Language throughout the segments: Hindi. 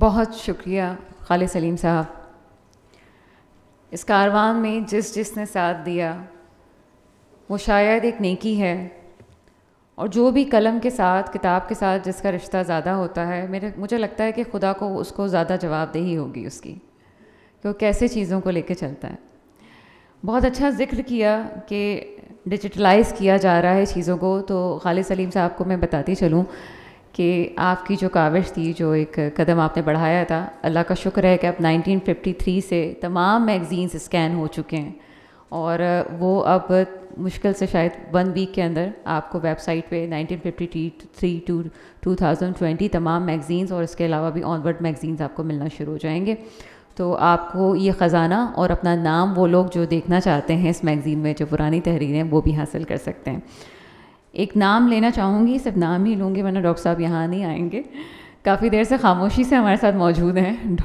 बहुत शुक्रिया खालिद सलीम साहब। इस कारवान में जिसने साथ दिया वो शायद एक नेकी है, और जो भी कलम के साथ, किताब के साथ जिसका रिश्ता ज़्यादा होता है, मुझे लगता है कि खुदा को उसको ज़्यादा जवाबदेही होगी उसकी, कि वो कैसे चीज़ों को लेके चलता है। बहुत अच्छा ज़िक्र किया कि डिजिटलाइज़ किया जा रहा है चीज़ों को। तो खालिद सलीम साहब को मैं बताती चलूँ कि आपकी जो काविश थी, जो एक कदम आपने बढ़ाया था, अल्लाह का शुक्र है कि अब 1953 से तमाम मैगज़ीन्स स्कैन हो चुके हैं, और वो अब मुश्किल से शायद 1 वीक के अंदर आपको वेबसाइट पे 1953 टू 2020 तमाम मैगज़ीन्स और इसके अलावा भी ऑनवर्ड मैगज़ीन्स आपको मिलना शुरू हो जाएंगे। तो आपको ये ख़जाना और अपना नाम वो लोग जो देखना चाहते हैं इस मैगज़ीन में, जो पुरानी तहरीरें, वो भी हासिल कर सकते हैं। एक नाम लेना चाहूँगी, सिर्फ नाम ही लूँगी वरना डॉक्टर साहब यहाँ नहीं आएंगे। काफ़ी देर से खामोशी से हमारे साथ मौजूद हैं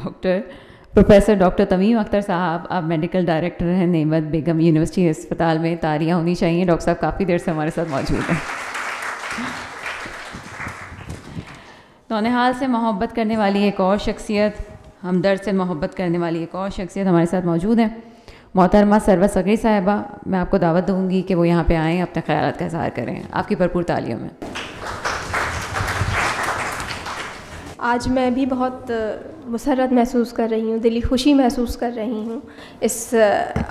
प्रोफेसर डॉक्टर तमीम अख्तर साहब। आप मेडिकल डायरेक्टर हैं नेमत बेगम यूनिवर्सिटी अस्पताल में। तालियां होनी चाहिए, डॉक्टर साहब काफ़ी देर से हमारे साथ मौजूद हैं। नौनिहाल से मोहब्बत करने वाली एक और शख्सियत, हमदर्द से मोहब्बत करने वाली एक और शख्सियत हमारे साथ मौजूद हैं, मोहतरमा सरवत सगरी साहिबा। मैं आपको दावत दूँगी कि वो यहाँ पे आएँ, अपने ख्यालात का इज़हार करें। आपकी भरपूर तालियों में। आज मैं भी बहुत मुसर्रत महसूस कर रही हूँ, दिली खुशी महसूस कर रही हूँ इस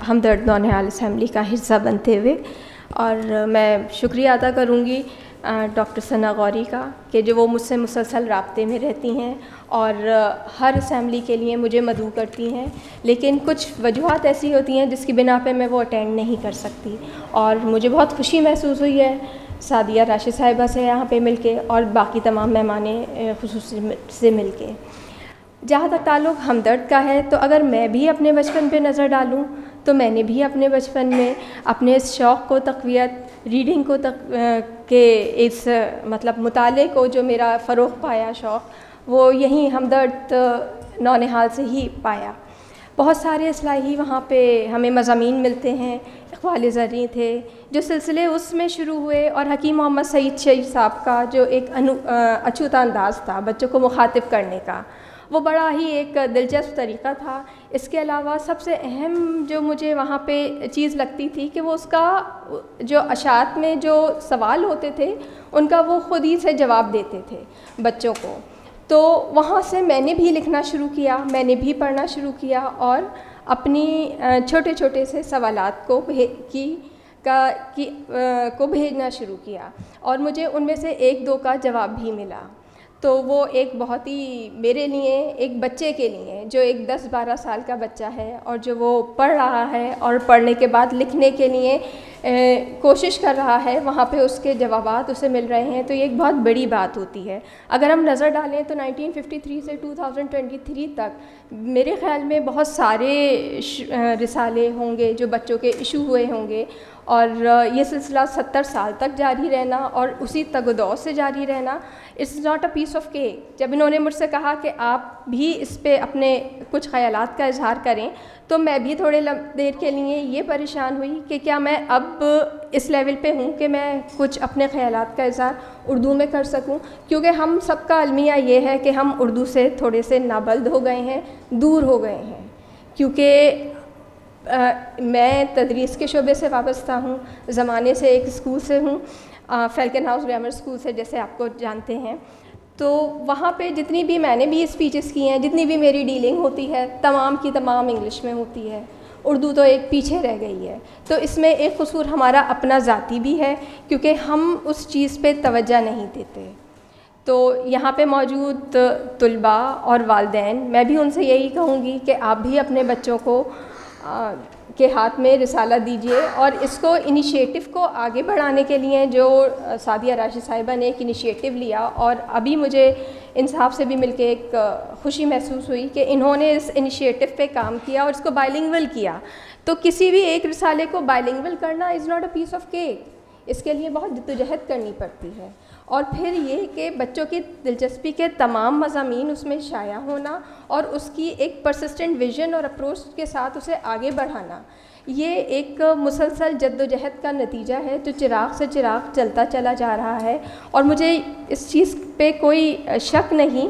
हमदर्द नौनिहाल असम्बली का हिस्सा बनते हुए। और मैं शुक्रिया अदा करूँगी डॉक्टर सना गौरी का कि जो वो मुझसे मुसलसल राब्ते में रहती हैं और हर असम्बली के लिए मुझे मदऊ करती हैं। लेकिन कुछ वजूहात ऐसी होती हैं जिसकी बिना पे मैं वो अटेंड नहीं कर सकती, और मुझे बहुत खुशी महसूस हुई है सादिया राशिद साहिबा से यहाँ पे मिलके और बाकी तमाम मेहमाने खुसूसी से मिलके। जहाँ तक ताल्लुक़ हमदर्द का है, तो अगर मैं भी अपने बचपन पे नज़र डालूँ तो मैंने भी अपने बचपन में अपने इस शौक़ को तक़वियत, रीडिंग को के इस मतलब मुताले को जो मेरा फ़रोग़ पाया शौक़, वो यहीं हमदर्द नौनिहाल से ही पाया। बहुत सारे इस्लाही वहाँ पे हमें मज़ामीन मिलते हैं, इक़बाल ज़र्री थे, जो सिलसिले उसमें शुरू हुए, और हकीम मोहम्मद सईद शहीद साहब का जो एक अछूता अंदाज़ था बच्चों को मुखातिब करने का, वो बड़ा ही एक दिलचस्प तरीक़ा था। इसके अलावा सबसे अहम जो मुझे वहाँ पे चीज़ लगती थी कि वो उसका जो अशात में जो सवाल होते थे उनका वो ख़ुद ही से जवाब देते थे बच्चों को। तो वहाँ से मैंने भी लिखना शुरू किया, मैंने भी पढ़ना शुरू किया, और अपनी छोटे छोटे से सवालात को भेजना शुरू किया, और मुझे उनमें से 1-2 का जवाब भी मिला। तो वो एक बहुत ही मेरे लिए, एक बच्चे के लिए जो एक 10-12 साल का बच्चा है और जो वो पढ़ रहा है और पढ़ने के बाद लिखने के लिए कोशिश कर रहा है, वहाँ पे उसके जवाबात उसे मिल रहे हैं, तो ये एक बहुत बड़ी बात होती है। अगर हम नज़र डालें तो 1953 से 2023 तक मेरे ख़्याल में बहुत सारे रिसाले होंगे जो बच्चों के इशू हुए होंगे, और ये सिलसिला 70 साल तक जारी रहना और उसी तगदौ से जारी रहना, it's not a piece of cake. जब इन्होंने मुझसे कहा कि आप भी इस पे अपने कुछ ख़यालात का इजहार करें, तो मैं भी थोड़े देर के लिए ये परेशान हुई कि क्या मैं अब इस लेवल पे हूँ कि मैं कुछ अपने ख़यालात का इजहार उर्दू में कर सकूँ, क्योंकि हम सबका अलमिया ये है कि हम उर्दू से थोड़े से नाबल्द हो गए हैं, दूर हो गए हैं। क्योंकि मैं तदरीस के शोबे से वाबस्ता हूँ, ज़माने से एक स्कूल से हूँ, फैल्कन हाउस ग्रामर स्कूल से, जैसे आपको जानते हैं। तो वहाँ पे जितनी भी मैंने भी स्पीचेस की हैं, जितनी भी मेरी डीलिंग होती है, तमाम की तमाम इंग्लिश में होती है, उर्दू तो एक पीछे रह गई है। तो इसमें एक कसूर हमारा अपना ज़ाती भी है, क्योंकि हम उस चीज़ पे तवज्जो नहीं देते। तो यहाँ पे मौजूद तुलबा और वालिदैन, मैं भी उनसे यही कहूँगी कि आप भी अपने बच्चों को के हाथ में रिसाला दीजिए, और इसको इनिशिएटिव को आगे बढ़ाने के लिए जो सादिया राशिद साहिबा ने एक इनिशिएटिव लिया, और अभी मुझे इन साहब से भी मिलके एक खुशी महसूस हुई कि इन्होंने इस इनिशिएटिव पे काम किया और इसको बाइलिंगुअल किया। तो किसी भी एक रिसाले को बाइलिंगुअल करना is not a piece of cake, इसके लिए बहुत जद्दोजहद करनी पड़ती है। और फिर ये कि बच्चों की दिलचस्पी के तमाम मज़ामीन उसमें शाया होना और उसकी एक परसिस्टेंट विज़न और अप्रोच के साथ उसे आगे बढ़ाना, ये एक मुसलसल जद्दोजहद का नतीजा है जो चिराग से चिराग चलता चला जा रहा है। और मुझे इस चीज़ पे कोई शक नहीं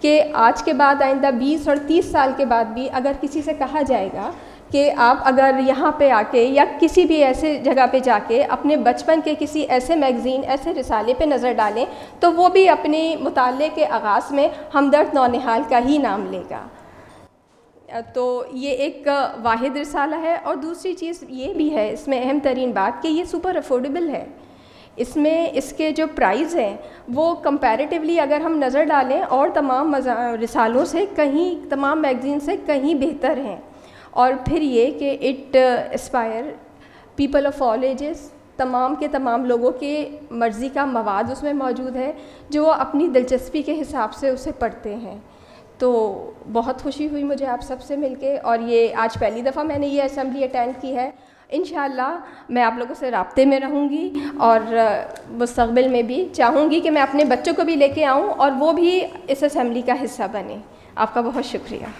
कि आज के बाद आइंदा 20 और 30 साल के बाद भी अगर किसी से कहा जाएगा कि आप अगर यहाँ पे आके या किसी भी ऐसे जगह पे जाके अपने बचपन के किसी ऐसे मैगज़ीन, ऐसे रिसाले पे नज़र डालें, तो वो भी अपने मुताले के आगाज़ में हमदर्द नौनिहाल का ही नाम लेगा। तो ये एक वाहिद रिसाला है। और दूसरी चीज़ ये भी है इसमें अहम तरीन बात कि ये सुपर अफोर्डेबल है। इसमें इसके जो प्राइस हैं वो कंपैरेटिवली अगर हम नज़र डालें और तमाम रिसालों से कहीं, तमाम मैगज़ीन से कहीं बेहतर हैं। और फिर ये कि it Aspire people of all ages, तमाम के तमाम लोगों के मर्ज़ी का मवाद उसमें मौजूद है जो अपनी दिलचस्पी के हिसाब से उसे पढ़ते हैं। तो बहुत खुशी हुई मुझे आप सबसे मिलके, और ये आज पहली दफ़ा मैंने ये असेंबली अटेंड की है। इंशाअल्लाह मैं आप लोगों से राब्ते में रहूँगी और मुस्तक़बिल में भी चाहूँगी कि मैं अपने बच्चों को भी लेके आऊँ और वो भी इस असेंबली का हिस्सा बने। आपका बहुत शुक्रिया।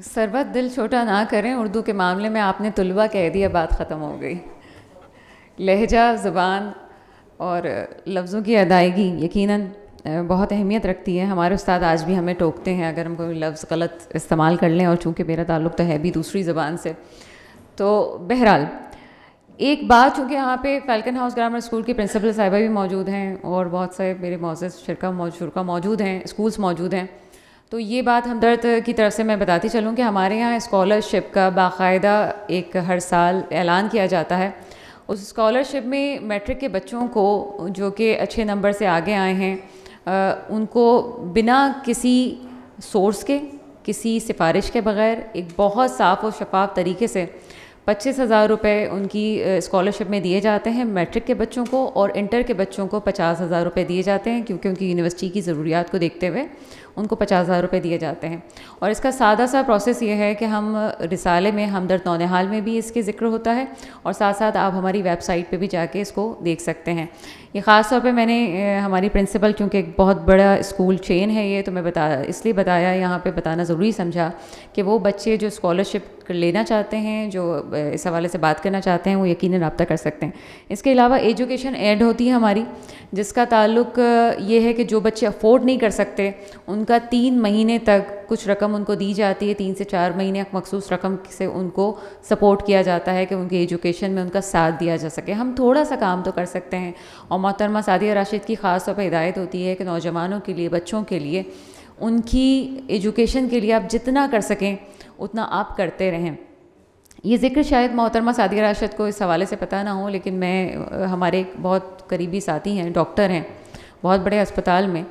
सरबत दिल छोटा ना करें, उर्दू के मामले में आपने तुलबा कह दिया, बात ख़त्म हो गई। लहजा, ज़ुबान और लफ्ज़ों की अदायगी यकीनन बहुत अहमियत रखती है। हमारे उस्ताद आज भी हमें टोकते हैं अगर हम कोई लफ्ज़ गलत इस्तेमाल कर लें, और चूँकि मेरा ताल्लुक़ तो है भी दूसरी ज़बान से। तो बहरहाल एक बात, चूँकि यहाँ पे फैल्कन हाउस ग्रामर स्कूल की प्रिंसिपल साहिबा भी मौजूद हैं और बहुत सारे मेरे मोअज़्ज़ज़ शुरका मौजूद हैं, स्कूल्स मौजूद हैं, तो ये बात हमदर्द की तरफ से मैं बताती चलूँ कि हमारे यहाँ स्कॉलरशिप का बाकायदा एक हर साल ऐलान किया जाता है। उस स्कॉलरशिप में मैट्रिक के बच्चों को जो कि अच्छे नंबर से आगे आए हैं, उनको बिना किसी सोर्स के, किसी सिफारिश के बग़ैर एक बहुत साफ़ और शफाफ तरीके से 25,000 रुपये उनकी स्कॉलरशिप में दिए जाते हैं मैट्रिक के बच्चों को, और इंटर के बच्चों को 50,000 रुपये दिए जाते हैं, क्योंकि उनकी यूनिवर्सिटी की ज़रूरियात को देखते हुए उनको 50,000 रुपये दिए जाते हैं। और इसका सादा सा प्रोसेस ये है कि हम रिसाले में हमदर्द नौनिहाल में भी इसके ज़िक्र होता है, और साथ साथ आप हमारी वेबसाइट पे भी जाके इसको देख सकते हैं। ये ख़ास तौर पे मैंने हमारी प्रिंसिपल, क्योंकि एक बहुत बड़ा स्कूल चेन है ये, तो मैं इसलिए बताया, यहाँ पे बताना ज़रूरी समझा कि वो बच्चे जो स्कॉलरशिप लेना चाहते हैं, जो इस हवाले से बात करना चाहते हैं, वो यकीनन रब्ता कर सकते हैं। इसके अलावा एजुकेशन एड होती है हमारी, जिसका ताल्लुक़ ये है कि जो बच्चे अफोर्ड नहीं कर सकते उनका 3 महीने तक कुछ रकम उनको दी जाती है, 3 से 4 महीने मखसूस रकम से उनको सपोर्ट किया जाता है कि उनकी एजुकेशन में उनका साथ दिया जा सके। हम थोड़ा सा काम तो कर सकते हैं, और मोहतरमा सादिया राशिद की ख़ास तौर पर हिदायत होती है कि नौजवानों के लिए, बच्चों के लिए, उनकी एजुकेशन के लिए आप जितना कर सकें उतना आप करते रहें। ये ज़िक्र शायद मोहतरमा सादिया राशिद को इस हवाले से पता ना हो, लेकिन मैं, हमारे एक बहुत करीबी साथी हैं, डॉक्टर हैं बहुत बड़े अस्पताल में,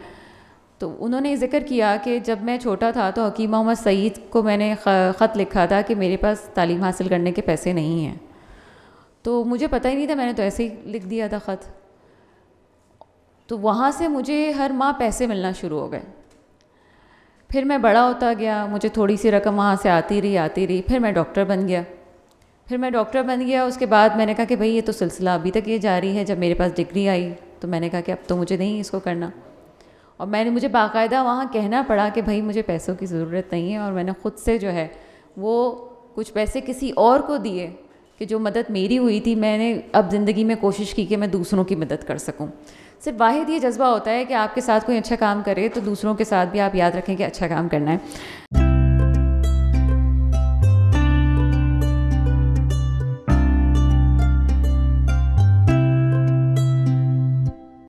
तो उन्होंने ज़िक्र किया कि जब मैं छोटा था तो हकीम मोहम्मद सईद को मैंने ख़त लिखा था कि मेरे पास तालीम हासिल करने के पैसे नहीं हैं। तो मुझे पता ही नहीं था, मैंने तो ऐसे ही लिख दिया था ख़त। तो वहाँ से मुझे हर माह पैसे मिलना शुरू हो गए। फिर मैं बड़ा होता गया, मुझे थोड़ी सी रकम वहाँ से आती रही। फिर मैं डॉक्टर बन गया। उसके बाद मैंने कहा कि भाई ये तो सिलसिला अभी तक ये जारी है। जब मेरे पास डिग्री आई तो मैंने कहा कि अब तो मुझे नहीं इसको करना, और मुझे बाकायदा वहाँ कहना पड़ा कि भाई मुझे पैसों की ज़रूरत नहीं है, और मैंने ख़ुद से जो है वो कुछ पैसे किसी और को दिए कि जो मदद मेरी हुई थी, मैंने अब ज़िंदगी में कोशिश की कि मैं दूसरों की मदद कर सकूं। सिर्फ वाहिद ये जज्बा होता है कि आपके साथ कोई अच्छा काम करे तो दूसरों के साथ भी आप याद रखें कि अच्छा काम करना है।